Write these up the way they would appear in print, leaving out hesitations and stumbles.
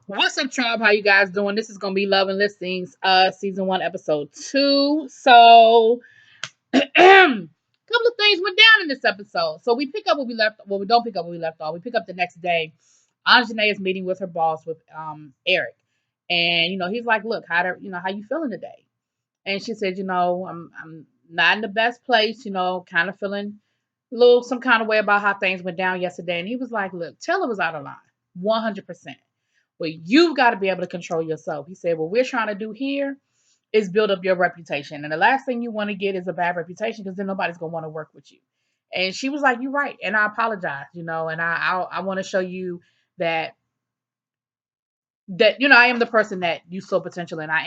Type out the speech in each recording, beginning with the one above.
What's up, tribe? How you guys doing? This is gonna be Love and Listings, season 1, episode 2. So, couple of things went down in this episode. So we pick up where we left. Well, we don't pick up where we left off. We pick up the next day. Anjanae is meeting with her boss with Eric, and he's like, "Look, how you feeling today?" And she said, I'm not in the best place. Kind of feeling a little some kind of way about how things went down yesterday. And he was like, "Look, Taylor was out of line, 100%. Well, you've got to be able to control yourself." He said, "What we're trying to do here is build up your reputation. And the last thing you want to get is a bad reputation because then nobody's going to want to work with you." And she was like, "You're right. And I apologize, and I want to show you that I am the person that you saw potential in. I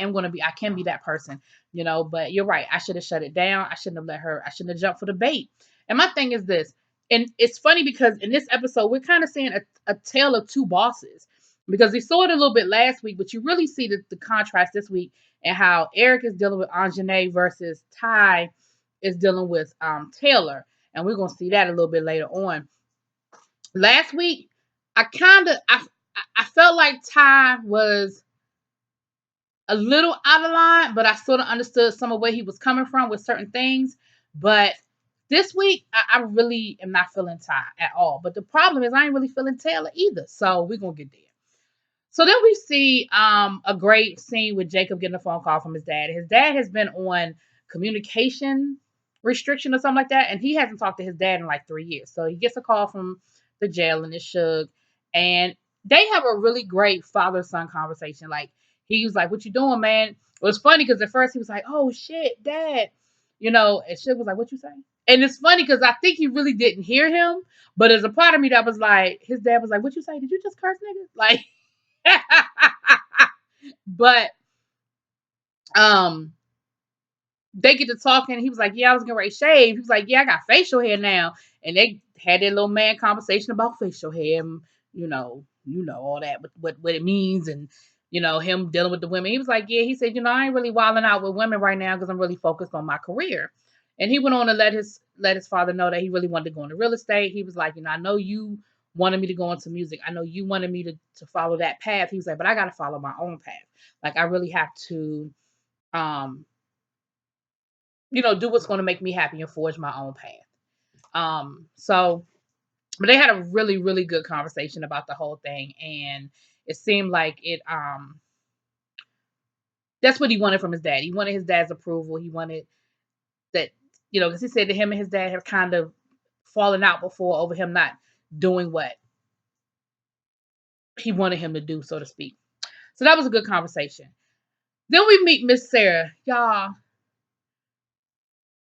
can be that person, but you're right. I should have shut it down. I shouldn't have jumped for the bait." And my thing is this, and it's funny because in this episode, we're kind of seeing a tale of two bosses, because we saw it a little bit last week, but you really see the contrast this week and how Eric is dealing with Anjanae versus Ty is dealing with Taylor. And we're going to see that a little bit later on. Last week, I felt like Ty was a little out of line, but I sort of understood some of where he was coming from with certain things. But this week, I really am not feeling Ty at all. But the problem is I ain't really feeling Taylor either. So we're gonna get there. So then we see a great scene with Jacob getting a phone call from his dad. His dad has been on communication restriction or something like that, and he hasn't talked to his dad in like 3 years. So he gets a call from the jail and it's Suge, and they have a really great father-son conversation. Like, he was like, "What you doing, man?" It was funny because at first he was like, "Oh shit, dad," and Suge was like, "What you say?" And it's funny because I think he really didn't hear him, but there's a part of me that was like, his dad was like, "What you say? Did you just curse, nigga?" Like, but um they get to talking. He was like, "Yeah, I was gonna ready to shave." He was like, "Yeah, I got facial hair now." And they had their little man conversation about facial hair and all that, what it means, and him dealing with the women. He was like, "Yeah," he said, "I ain't really wilding out with women right now because I'm really focused on my career." And he went on to let his father know that he really wanted to go into real estate. He was like, "I know you wanted me to go into music. I know you wanted me to follow that path." He was like, "But I got to follow my own path. Like, I really have to um do what's going to make me happy and forge my own path." So, but they had a really, really good conversation about the whole thing, and it seemed like it. That's what he wanted from his dad. He wanted his dad's approval. He wanted that, because he said that him and his dad have kind of fallen out before over him not doing what he wanted him to do, so to speak. So that was a good conversation. Then we meet Miss Sarah, y'all.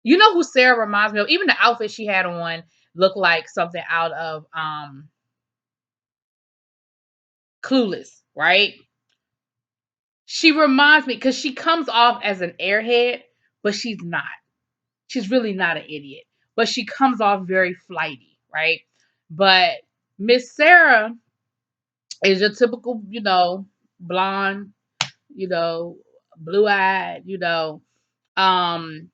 You know who Sarah reminds me of? Even the outfit she had on looked like something out of Clueless, right? She reminds me because she comes off as an airhead, but she's not. She's really not an idiot, but she comes off very flighty, right? But Miss Sarah is your typical, blonde, you know, blue eyed, um,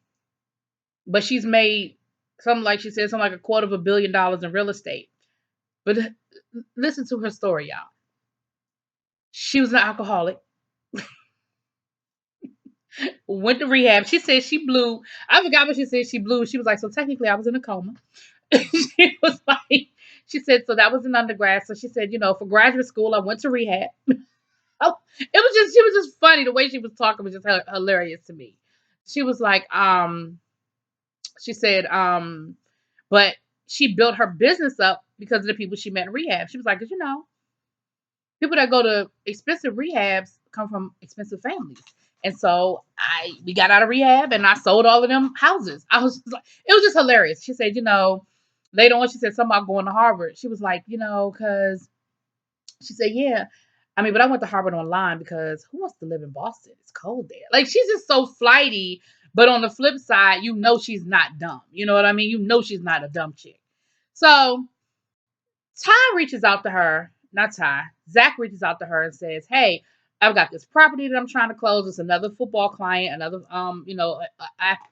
but she's made something like she said, something like $250 million in real estate. But listen to her story, y'all. She was an alcoholic, went to rehab. She said she blew. I forgot what she said she blew. She was like, "So technically, I was in a coma." She was like, she said, "So that was an undergrad." So she said, "For graduate school, I went to rehab." Oh, she was just funny. The way she was talking was just hilarious to me. She was like, she said, but she built her business up because of the people she met in rehab. She was like, "'Cause people that go to expensive rehabs come from expensive families." And so we got out of rehab and I sold all of them houses. I was like, it was just hilarious. She said, later on, she said something about going to Harvard. She was like, because she said, "Yeah. I mean, but I went to Harvard online because who wants to live in Boston? It's cold there." Like, she's just so flighty. But on the flip side, she's not dumb. You know what I mean? She's not a dumb chick. So Ty reaches out to her, not Ty, Zach reaches out to her and says, "Hey, I've got this property that I'm trying to close. It's another football client, another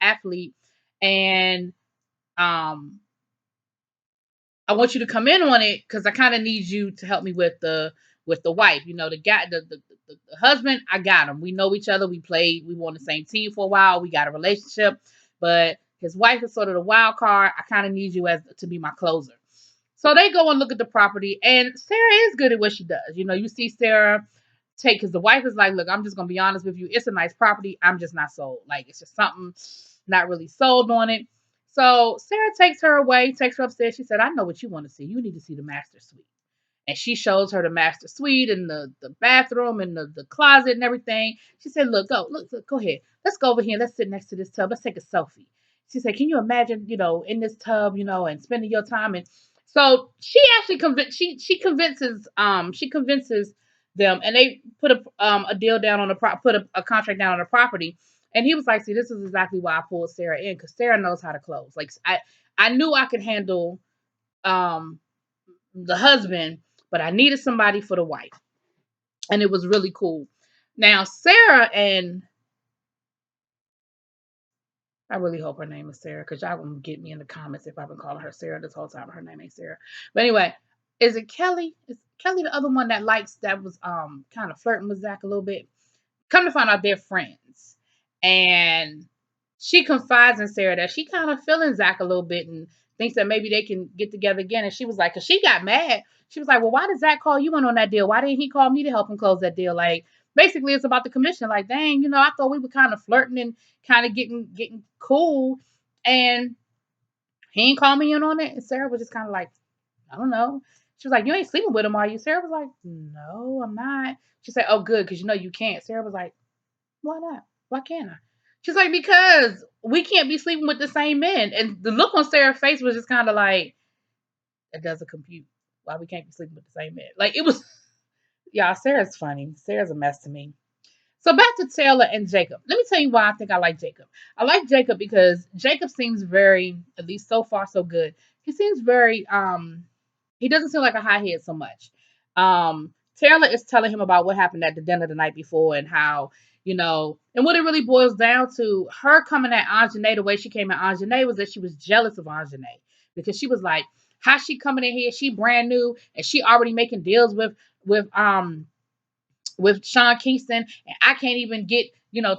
athlete, and um I want you to come in on it because I kind of need you to help me with the with the wife. You know, the guy, the husband, I got him. We know each other. We played. We were on the same team for a while. We got a relationship, but his wife is sort of the wild card. I kind of need you as to be my closer. So they go and look at the property, and Sarah is good at what she does. You know, you see Sarah take, because the wife is like, look, I'm just gonna be honest with you. It's a nice property. I'm just not sold. Like, it's just something not really sold on it. So Sarah takes her away, takes her upstairs. She said, I know what you want to see. You need to see the master suite. And she shows her the master suite and the bathroom and the closet and everything. She said, look, go ahead. Let's go over here. Let's sit next to this tub. Let's take a selfie. She said, can you imagine, in this tub, and spending your time? And so she actually convinces them, and they put a deal down on put a contract down on the property. And he was like, see, this is exactly why I pulled Sarah in, because Sarah knows how to close. Like, I knew I could handle um the husband, but I needed somebody for the wife. And it was really cool. Now, Sarah, and I really hope her name is Sarah, because y'all gonna get me in the comments if I've been calling her Sarah this whole time. Her name ain't Sarah. But anyway, is it Kelly? Is Kelly the other one that was kind of flirting with Zach a little bit? Come to find out they're friends. And she confides in Sarah that she kind of feeling Zach a little bit and thinks that maybe they can get together again. And she was like, because she got mad. She was like, well, why did Zach call you in on that deal? Why didn't he call me to help him close that deal? Like, basically, it's about the commission. Like, dang, I thought we were kind of flirting and kind of getting cool. And he ain't call me in on it. And Sarah was just kind of like, I don't know. She was like, you ain't sleeping with him, are you? Sarah was like, no, I'm not. She said, oh, good, because you can't. Sarah was like, why not? Why can't I? She's like, because we can't be sleeping with the same men. And the look on Sarah's face was just kind of like, it doesn't compute. Why we can't be sleeping with the same men? Like, it was, y'all, Sarah's funny. Sarah's a mess to me. So back to Taylor and Jacob. Let me tell you why I think I like Jacob. I like Jacob because Jacob seems very, at least so far so good. He seems very he doesn't seem like a hothead so much. Taylor is telling him about what happened at the dinner the night before and how, and what it really boils down to, her coming at Anjanae the way she came at Anjanae was that she was jealous of Anjanae, because she was like, how she coming in here? She brand new and she already making deals with um with Sean Kingston, and I can't even get,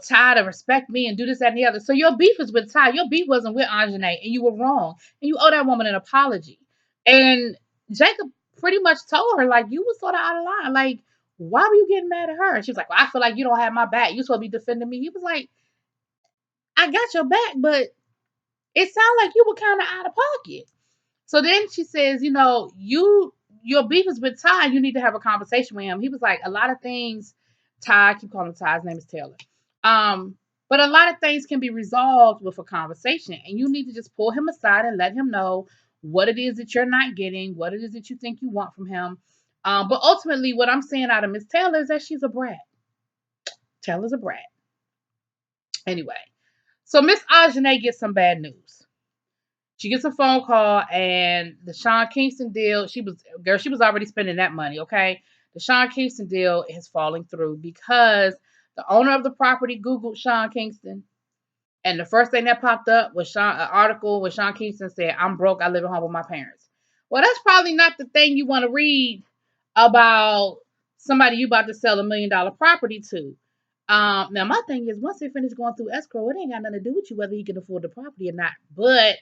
Ty to respect me and do this, that, and the other. So your beef is with Ty. Your beef wasn't with Anjanae, and you were wrong. And you owe that woman an apology. And Jacob pretty much told her, like, you was sort of out of line. Like, why were you getting mad at her? And she was like, well, I feel like you don't have my back. You supposed to be defending me. He was like, I got your back, but it sounded like you were kind of out of pocket. So then she says, your beef is with Ty. You need to have a conversation with him. He was like, a lot of things, Ty, I keep calling him Ty. His name is Taylor. But a lot of things can be resolved with a conversation. And you need to just pull him aside and let him know what it is that you're not getting, what it is that you think you want from him. But ultimately, what I'm saying out of Miss Taylor is that she's a brat. Taylor's a brat. Anyway, so Miss Ajane gets some bad news. She gets a phone call, and the Sean Kingston deal, she was already spending that money, okay? The Sean Kingston deal is falling through because the owner of the property Googled Sean Kingston, and the first thing that popped up was an article where Sean Kingston said, I'm broke, I live at home with my parents. Well, that's probably not the thing you want to read about somebody you about to sell $1 million property to. Now my thing is, once they finish going through escrow, it ain't got nothing to do with you whether he can afford the property or not. But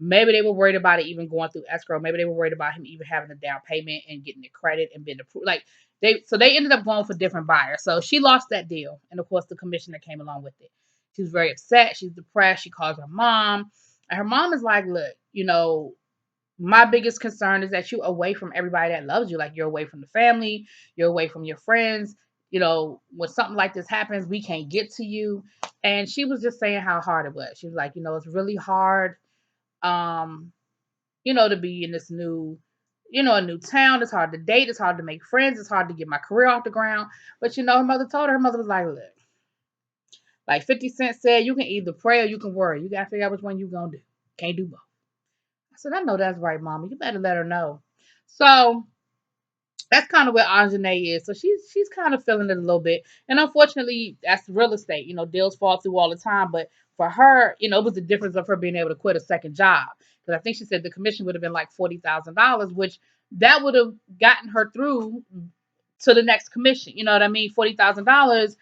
maybe they were worried about it even going through escrow. Maybe they were worried about him even having a down payment and getting the credit and being approved. Like they ended up going for different buyers. So she lost that deal, and of course the commission that came along with it. She was very upset. She's depressed. She calls her mom, and her mom is like, "Look, my biggest concern is that you're away from everybody that loves you. Like, you're away from the family, you're away from your friends. When something like this happens, we can't get to you." And she was just saying how hard it was. She was like, it's really hard, to be in this new, a new town. It's hard to date. It's hard to make friends. It's hard to get my career off the ground. But her mother told her mother was like, look, like 50 Cent said, you can either pray or you can worry. You got to figure out which one you're going to do. Can't do both. I said, I know that's right, Mama. You better let her know. So that's kind of where Anjanae is. So she's kind of feeling it a little bit. And unfortunately, that's real estate. Deals fall through all the time. But for her, it was the difference of her being able to quit a second job. Because I think she said the commission would have been like $40,000, which that would have gotten her through to the next commission. You know what I mean? $40,000.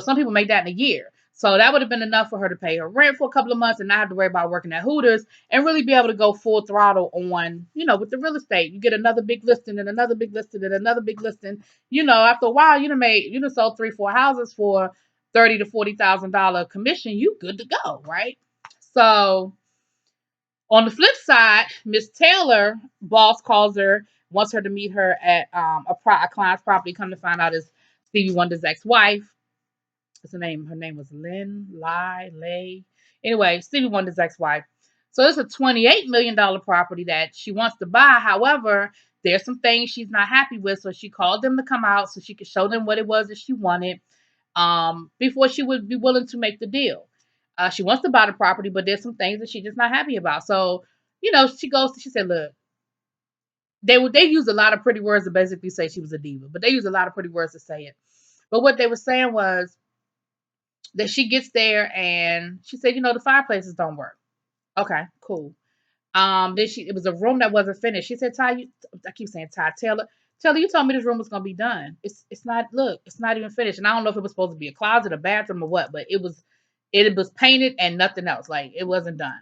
Some people make that in a year. So that would have been enough for her to pay her rent for a couple of months and not have to worry about working at Hooters and really be able to go full throttle on, with the real estate. You get another big listing and another big listing and another big listing. After a while, you sold 3-4 houses for $30,000 to $40,000 commission. You good to go, right? So on the flip side, Miss Taylor, boss calls her, wants her to meet her at a client's property. Come to find out is Stevie Wonder's ex-wife. What's her name? Her name was Lay. Anyway, Stevie Wonder's ex-wife. So it's a $28 million property that she wants to buy. However, there's some things she's not happy with. So she called them to come out so she could show them what it was that she wanted before she would be willing to make the deal. She wants to buy the property, but there's some things that she's just not happy about. So, she said, look, they used a lot of pretty words to basically say she was a diva, but they used a lot of pretty words to say it. But what they were saying was that she gets there and she said, the fireplaces don't work. Okay, cool. Then it was a room that wasn't finished. She said, I keep saying Taylor, you told me this room was gonna be done. It's not. Look, it's not even finished. And I don't know if it was supposed to be a closet, a bathroom, or what, but it was painted and nothing else. Like it wasn't done.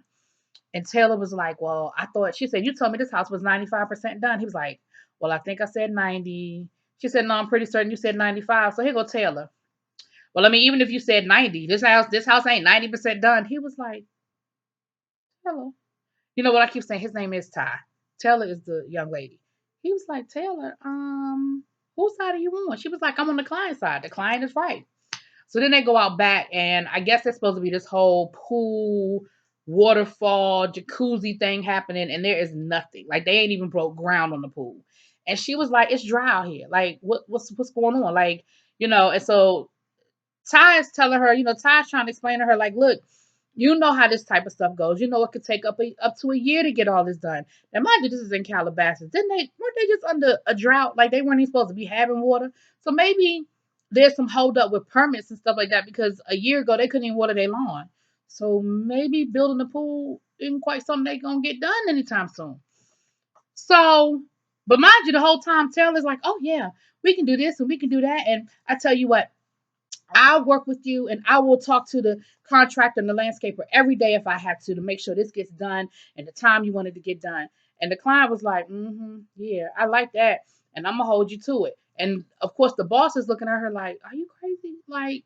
And Taylor was like, well, I thought, she said, you told me this house was 95% done. He was like, well, I think I said 90. She said, no, I'm pretty certain you said 95. So here go Taylor. Well, I mean, even if you said 90, this house ain't 90% done. He was like, hello. You know what I keep saying? His name is Ty. Taylor is the young lady. He was like, Taylor, whose side are you on? She was like, I'm on the client side. The client is right. So then they go out back, and I guess there's supposed to be this whole pool, waterfall, jacuzzi thing happening, and there is nothing. Like they ain't even broke ground on the pool. And she was like, it's dry out here. Like what's going on? Like, and so Ty is telling her, Ty's trying to explain to her, like, look, you know how this type of stuff goes. It could take up to a year to get all this done. Now, mind you, this is in Calabasas. Weren't they just under a drought? Like they weren't even supposed to be having water. So maybe there's some hold up with permits and stuff like that because a year ago they couldn't even water their lawn. So maybe building a pool isn't quite something they're gonna get done anytime soon. So, but mind you, the whole time Taylor's like, oh yeah, we can do this and we can do that. And I tell you what, I'll work with you and I will talk to the contractor and the landscaper every day if I have to make sure this gets done and the time you wanted to get done. And the client was like, yeah, I like that. And I'm going to hold you to it. And of course, the boss is looking at her like, are you crazy? Like,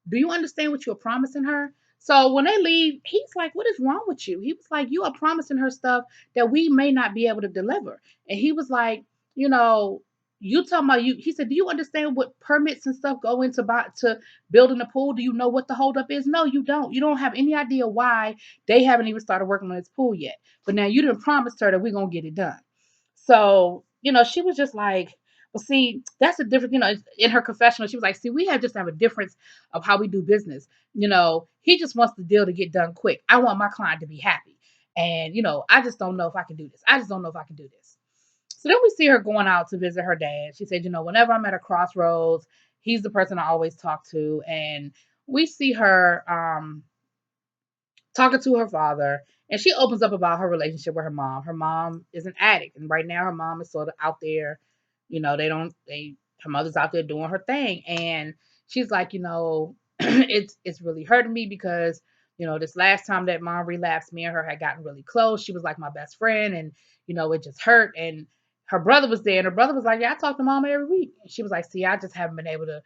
do you understand what you're promising her? So when they leave, he's like, what is wrong with you? He was like, you are promising her stuff that we may not be able to deliver. And he was like, you know, you talking about you. He said, do you understand what permits and stuff go into to building a pool? Do you know what the holdup is? No, you don't. You don't have any idea why they haven't even started working on this pool yet. But now you done promised her that we're going to get it done. So, she was just like, well, see, that's a different, in her confessional, she was like, see, we just have a difference of how we do business. He just wants the deal to get done quick. I want my client to be happy. And, I just don't know if I can do this. I just don't know if I can do this. So then we see her going out to visit her dad. She said, whenever I'm at a crossroads, he's the person I always talk to. And we see her talking to her father, and she opens up about her relationship with her mom. Her mom is an addict, and right now her mom is sort of out there. Her mother's out there doing her thing, and she's like, it's really hurting me because this last time that mom relapsed, me and her had gotten really close. She was like my best friend, and it just hurt. And her brother was there, and her brother was like, yeah, I talk to mama every week. And she was like, see, I just haven't been able to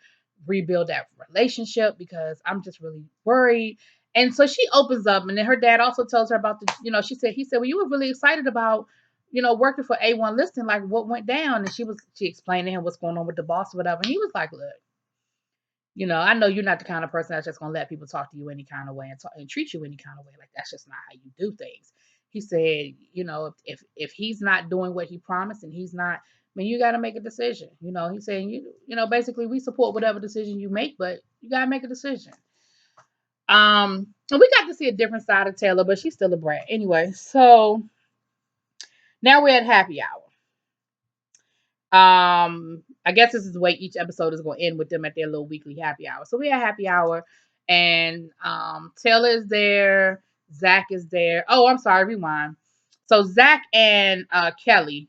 rebuild that relationship because I'm just really worried. And so she opens up, and then her dad also tells her about he said, well, you were really excited about, working for A1 listing, like what went down. And she explained to him what's going on with the boss or whatever. And he was like, look, I know you're not the kind of person that's just going to let people talk to you any kind of way and treat you any kind of way. Like, that's just not how you do things. He said, if he's not doing what he promised and he's not, I mean, you got to make a decision. He's saying, basically we support whatever decision you make, but you got to make a decision. And we got to see a different side of Taylor, but she's still a brat. Anyway, so now we're at happy hour. I guess this is the way each episode is going to end with them at their little weekly happy hour. So we're at happy hour, and Taylor is there, Zach is there. Oh, I'm sorry, rewind. So Zach and Kelly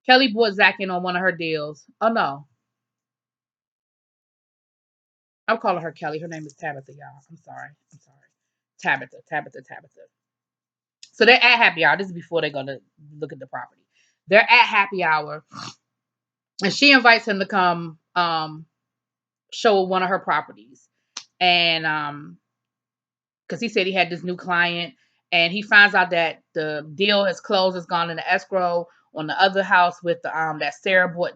brought Zach in on one of her deals. Oh no, I'm calling her Kelly. Her name is Tabitha, y'all. I'm sorry. I'm sorry. Tabitha. So they're at happy hour. This is before they go to look at the property. They're at happy hour, and she invites him to come show one of her properties. And because he said he had this new client, and he finds out that the deal has closed, has gone into escrow on the other house with the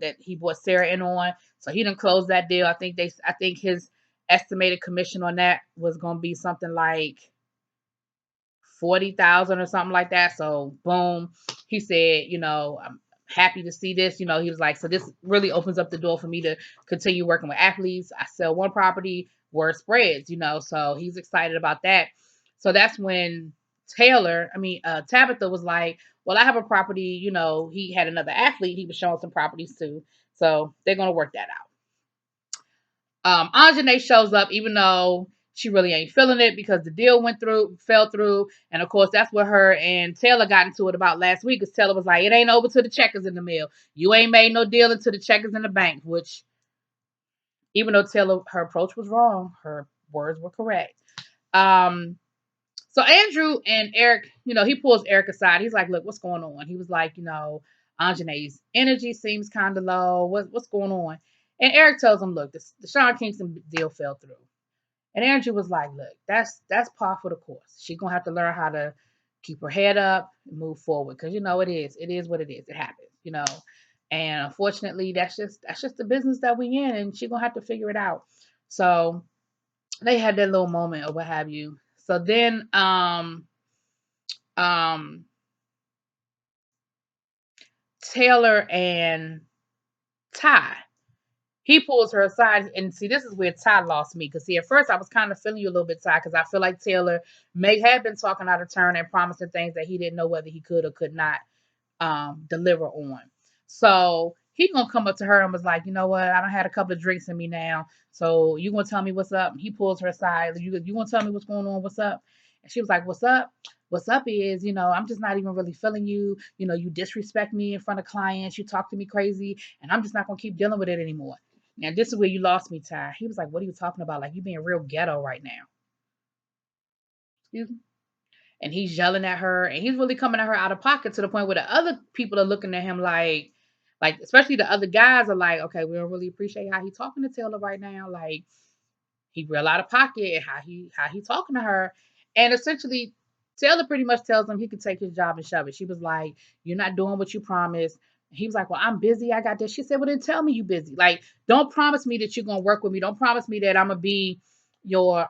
that he bought Sarah in on. So he didn't close that deal. I think his estimated commission on that was gonna be something like 40,000 or something like that. So boom, he said, I'm happy to see this. He was like, so this really opens up the door for me to continue working with athletes. I sell one property, word spreads, so he's excited about that. So that's when Tabitha was like, well, I have a property, he had another athlete he was showing some properties to. So they're gonna work that out. Anjanae shows up even though she really ain't feeling it because the deal fell through. And of course, that's what her and Taylor got into it about last week. Because Taylor was like, it ain't over till the check is in the mail. You ain't made no deal until the check is in the bank, which even though Taylor, her approach was wrong, her words were correct. So Andrew and Eric, he pulls Eric aside. He's like, look, what's going on? He was like, Anjanae's energy seems kind of low. What's going on? And Eric tells him, look, the Sean Kingston deal fell through. And Andrew was like, look, that's par for the course. She's gonna have to learn how to keep her head up and move forward. Cause it is what it is. It happens. And unfortunately, that's just the business that we in, and she's gonna have to figure it out. So they had that little moment or what have you. So then um Taylor and Ty, he pulls her aside, and see, this is where Ty lost me. Because see, at first I was kind of feeling you a little bit, Ty, because I feel like Taylor may have been talking out of turn and promising things that he didn't know whether he could or could not deliver on. So he gonna come up to her and was like, you know what? I don't had a couple of drinks in me now, so you gonna tell me what's up? He pulls her aside. You gonna tell me what's going on? What's up? And she was like, what's up? What's up is, I'm just not even really feeling you. You disrespect me in front of clients. You talk to me crazy, and I'm just not gonna keep dealing with it anymore. Now this is where you lost me, Ty. He was like, what are you talking about? Like you being real ghetto right now. Excuse me? And he's yelling at her, and he's really coming at her out of pocket to the point where the other people are looking at him like especially the other guys are like, okay, we don't really appreciate how he's talking to Taylor right now. Like he real out of pocket and how he talking to her. And essentially Taylor pretty much tells him he could take his job and shove it. She was like, you're not doing what you promised. He was like, well, I'm busy. I got this. She said, well, then tell me you busy. Like, don't promise me that you're gonna work with me. Don't promise me that I'm gonna be your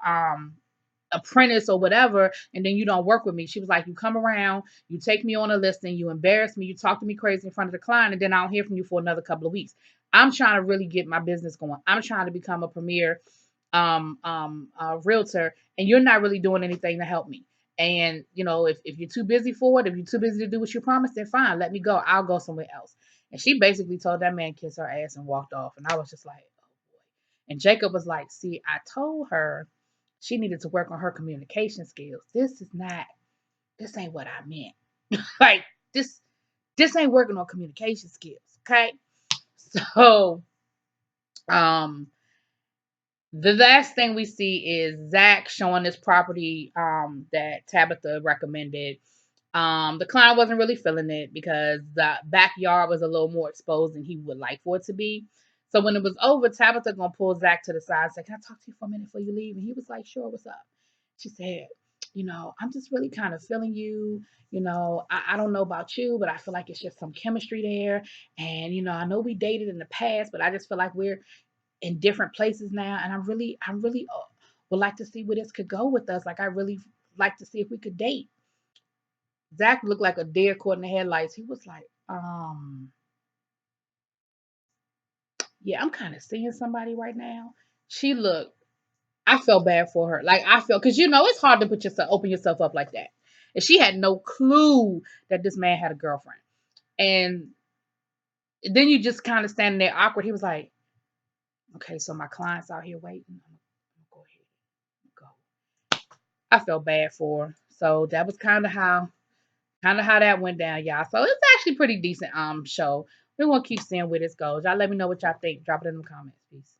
apprentice or whatever, and then you don't work with me. She was like, you come around, you take me on a listing, you embarrass me, you talk to me crazy in front of the client, and then I don't hear from you for another couple of weeks. I'm trying to really get my business going. I'm trying to become a premier realtor, and you're not really doing anything to help me. And if you're too busy for it, if you're too busy to do what you promised, then fine, let me go. I'll go somewhere else. And she basically told that man kiss her ass and walked off. And I was just like, oh boy. And Jacob was like, see, I told her she needed to work on her communication skills. This ain't what I meant. Like this ain't working on communication skills. Okay. So um the last thing we see is Zach showing this property that Tabitha recommended. The client wasn't really feeling it because the backyard was a little more exposed than he would like for it to be. So when it was over, Tabitha gonna pull Zach to the side and say, can I talk to you for a minute before you leave? And he was like, sure, what's up? She said, I'm just really kind of feeling you. I don't know about you, but I feel like it's just some chemistry there. And, I know we dated in the past, but I just feel like we're in different places now. And I really would like to see where this could go with us. Like, I really like to see if we could date. Zach looked like a deer caught in the headlights. He was like, yeah, I'm kind of seeing somebody right now. She looked, I felt bad for her. Like I felt, because it's hard to open yourself up like that. And she had no clue that this man had a girlfriend. And then you just kind of standing there awkward. He was like, okay, so my client's out here waiting. I'm gonna go ahead and go. I felt bad for her. So that was kind of how that went down, y'all. So it's actually pretty decent show. We're gonna keep seeing where this goes. Y'all let me know what y'all think. Drop it in the comments. Peace.